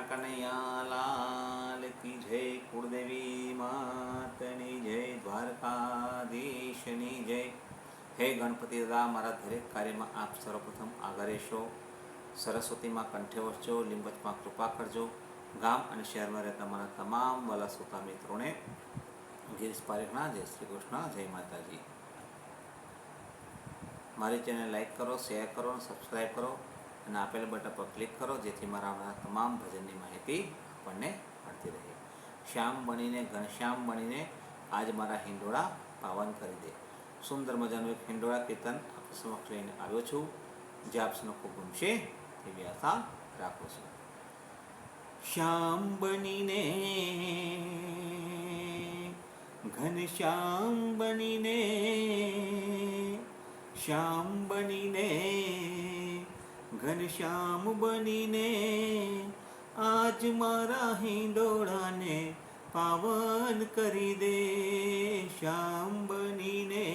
કનૈયા લાલ કી જય, કુળદેવી માતની જય, દ્વારકાધીશની જય. હે ગણપતિ દાદા, મારા દરેક કાર્યમાં આપ સર્વપ્રથમ આગળ રહેશો. સરસ્વતીમાં કંઠે વસજો, લીંબચમાં કૃપા કરજો. ગામ અને શહેરમાં રહેતા મારા તમામ વાલા શ્રોતા મિત્રોને ગિરીશ પારેખના જય શ્રી કૃષ્ણ, જય માતાજી. મારી ચેનલ લાઈક કરો, શેર કરો અને સબસ્ક્રાઈબ કરો અને આપેલ બટન પર ક્લિક કરો, જેથી મારા તમામ ભજનની માહિતી આપણને મળતી રહે. શ્યામ બનીને ઘનશ્યામ બનીને આજ મારા હિંડોળા પાવન કરી દે. સુંદર મજાનું એક હિંડોળા કીર્તન આપ સમક્ષ લઈને આવ્યો છું, જે આપને ખૂબ ગમશે તેવી આશા રાખું છું. શ્યામ બનીને ઘનશ્યામ બનીને, શ્યામ બનીને ઘનશ્યામ બનીને આજ મારા હિંડોળાને પાવન કરી દે. શ્યામ બનીને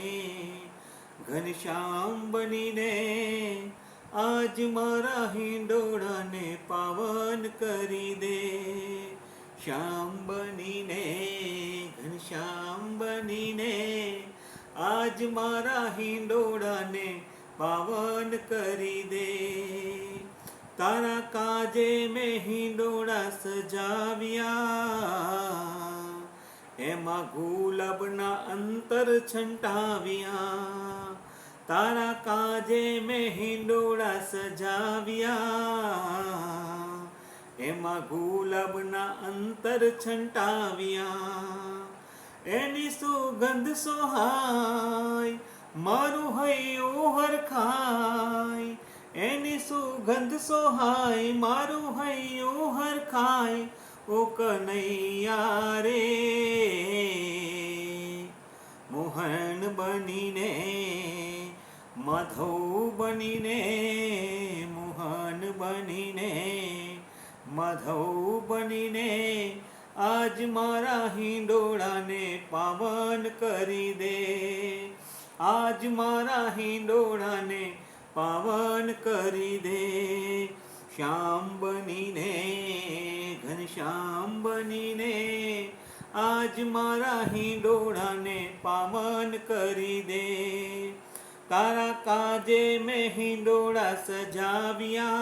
ઘનશ્યામ બનીને આજ મારા હિંડોળાને પાવન કરી દે. શ્યામ બનીને ઘનશ્યામ બનીને આજ મારા હિંડોળાને પાવન કરી દે. તારા કાજે મેં હિંડોળા સજાવ્યા, એમાં ગુલાબના અંતર છંટાવ્યા. તારા કાજે મેં હિંડોળા સજાવ્યા, એમાં ગુલાબના અંતર છંટાવ્યા. એની સુગંધ સોહાય મારું હૈયું હરખાય, એની સુગંધ સોહાય મારું હૈયું હરખાય. ઓ કનૈયા રે મોહન બનીને, માધવ બનીને, મોહન બનીને, માધવ બનીને આજ મારા હિંડોળાને પાવન કરી દે. આજ મારા હિંડોળાને પાવન કરી દે. શ્યામ બનીને ઘનશ્યામ બનીને આજ મારા હિંડોળાને પાવન કરી દે. તારા કાજે મેં હિંડોળા સજાવ્યા,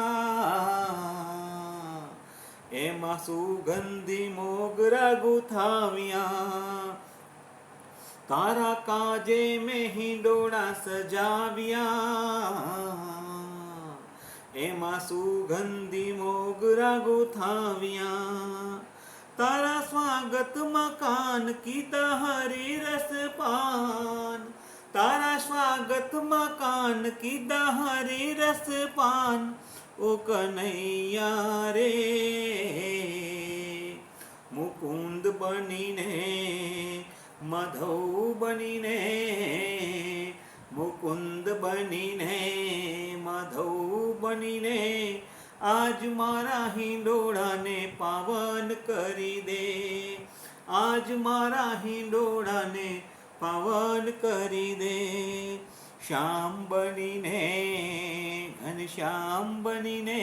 એમાં સુગંધી મોગરા ગુથાવ્યા. તારા કાજે મેં હિંડોળા સજાવ્યા, એમાં સુગંધી મોગરા ગુથાવ્યા. તારા સ્વાગતમાં કાન કીધા હરી રસ પાન, તારા સ્વાગતમાં કાન કીધા હરી રસ પાન. ઓ કનૈયા રે મુકુંદ બનીને, માધવ બનીને, મુકુંદ બનીને, માધવ બનીને આજ મારા હિંડોળાને પાવન કરી દે. આજ મારા હિંડોળાને પાવન કરી દે. શ્યામ બનીને ઘનશ્યામ બનીને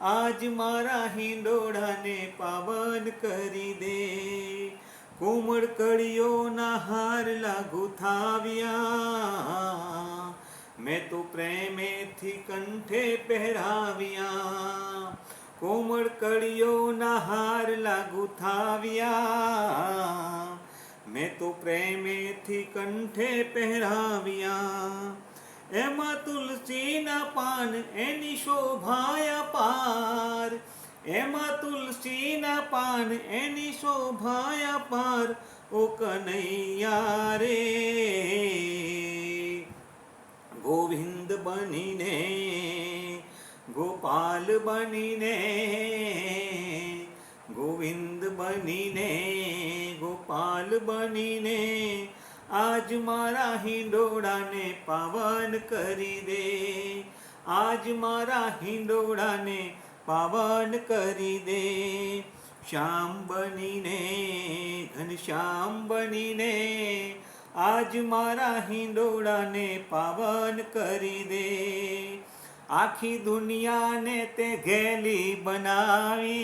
આજ મારા હિંડોળાને પાવન કરી દે. કોમળ કળીઓના હાર લાગુ થાવ્યા, મેં તો પ્રેમેથી કંઠે પહેરાવ્યા. કોમળ કળીઓના હાર લાગુ થાવ્યા, મેં તો પ્રેમેથી કંઠે પહેરાવ્યા. એમાં તુલસીના પાન એની શોભાયા પાર, એમાં તુલસીના પાન એની શોભાયા પાર. ઓ કનૈયા રે ગોવિંદ બનીને, ગોપાલ બનીને, ગોવિંદ બનીને, ગોપાલ બનીને આજ મારા હિંડોળાને પાવન કરી દે. આજ મારા હિંડોળાને પાવન કરી દે. શ્યામ બનીને ઘનશ્યામ બનીને આજ મારા હિંડોળાને પાવન કરી દે. આખી દુનિયાને તે ઘેલી બનાવી,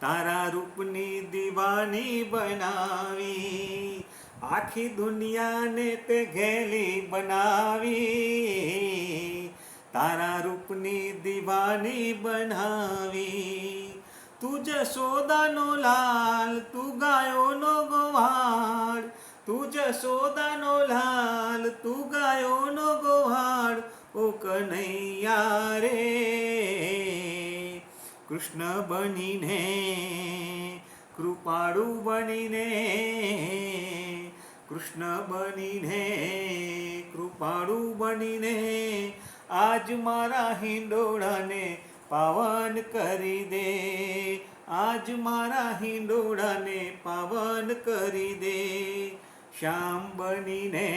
તારા રૂપની દીવાની બનાવી, આખી દુનિયાને તે ઘેલી બનાવી, તારા રૂપની દીવાની બનાવી. તું જશોદાનો લાલ, તું ગાયોનો ગોવાળ, તું જશોદાનો લાલ, તું ગાયોનો ગોવાળ, ઓ કનૈયા રે. કૃષ્ણ બનીને, કૃપાળુ બનીને, કૃષ્ણ બનીને, કૃપાળુ બનીને, આજ મારા હિંડોળાને પાવન કરી દે, આજ મારા હિંડોળાને પાવન કરી દે. શ્યામ બનીને,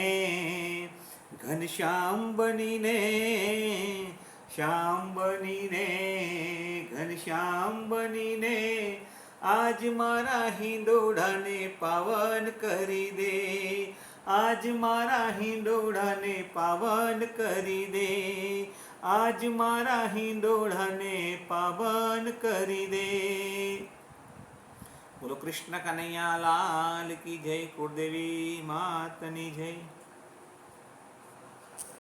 ઘનશ્યામ બનીને, શ્યામ બનીને, ઘનશ્યામ બનીને, આજ મારા હિંડોળાને પાવન કરી દે, આજ મારા હિંડોળાને પાવન કરી દે, આજ મારા હિંડોળાને પાવન કરી દે. બોલો કૃષ્ણ કનૈયા લાલ કી જય, કુળદેવી માતની જય.